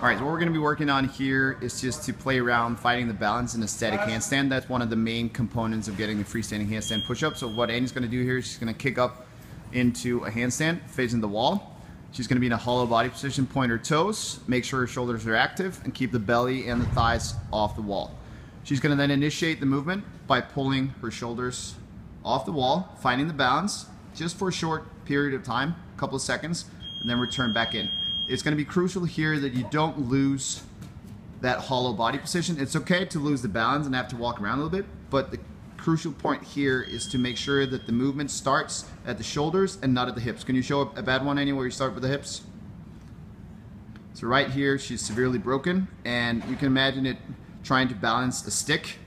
All right, so what we're going to be working on here is just to play around fighting the balance in a static handstand. That's one of the main components of getting the freestanding handstand push-up. So what Annie's going to do here is she's going to kick up into a handstand facing the wall. She's going to be in a hollow body position, point her toes, make sure her shoulders are active, and keep the belly and the thighs off the wall. She's going to then initiate the movement by pulling her shoulders off the wall, finding the balance just for a short period of time, a couple of seconds, and then return back in. It's going to be crucial here that you don't lose that hollow body position. It's okay to lose the balance and have to walk around a little bit, but the crucial point here is to make sure that the movement starts at the shoulders and not at the hips. Can you show a bad one anywhere you start with the hips? So right here, she's severely broken, and you can imagine it trying to balance a stick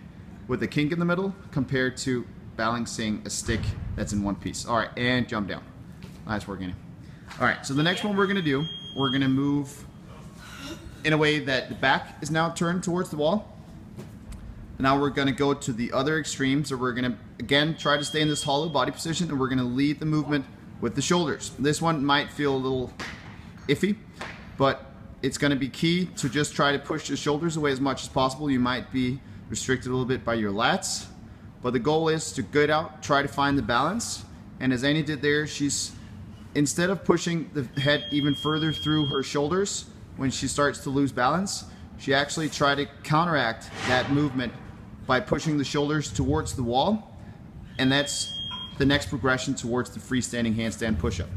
with a kink in the middle compared to balancing a stick that's in one piece. All right, and jump down. Nice work, Annie. All right, so the next one we're gonna do, we're gonna move in a way that the back is now turned towards the wall. Now we're gonna go to the other extreme. So we're gonna, again, try to stay in this hollow body position, and we're gonna lead the movement with the shoulders. This one might feel a little iffy, but it's gonna be key to just try to push the shoulders away as much as possible. You might be restricted a little bit by your lats, but the goal is to get out, try to find the balance. And as Annie did there, she's, instead of pushing the head even further through her shoulders when she starts to lose balance, she actually tried to counteract that movement by pushing the shoulders towards the wall, and that's the next progression towards the freestanding handstand push-up.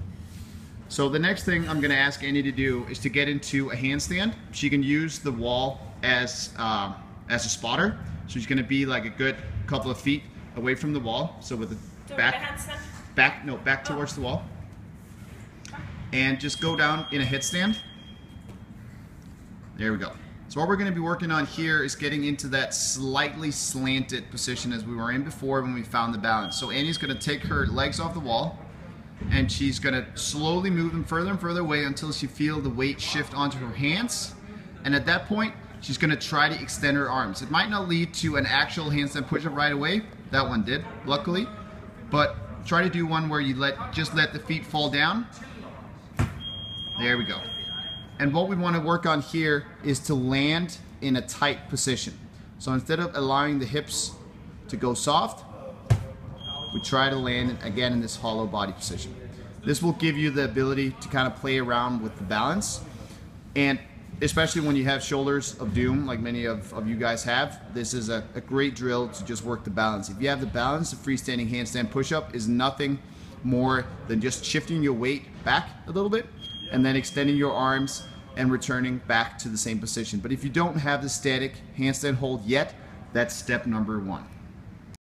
So the next thing I'm gonna ask Annie to do is to get into a handstand. She can use the wall as a spotter. So she's gonna be like a good couple of feet away from the wall. So with the back towards the wall. And just go down in a headstand. There we go. So what we're going to be working on here is getting into that slightly slanted position as we were in before when we found the balance. So Annie's going to take her legs off the wall, and she's going to slowly move them further and further away until she feels the weight shift onto her hands. And at that point, she's going to try to extend her arms. It might not lead to an actual handstand push-up right away. That one did, luckily. But try to do one where you just let the feet fall down. There we go. And what we want to work on here is to land in a tight position. So instead of allowing the hips to go soft, we try to land again in this hollow body position. This will give you the ability to kind of play around with the balance. And especially when you have shoulders of doom, like many of you guys have, this is a great drill to just work the balance. If you have the balance, the freestanding handstand push-up is nothing more than just shifting your weight back a little bit and then extending your arms and returning back to the same position. But if you don't have the static handstand hold yet, that's step number one.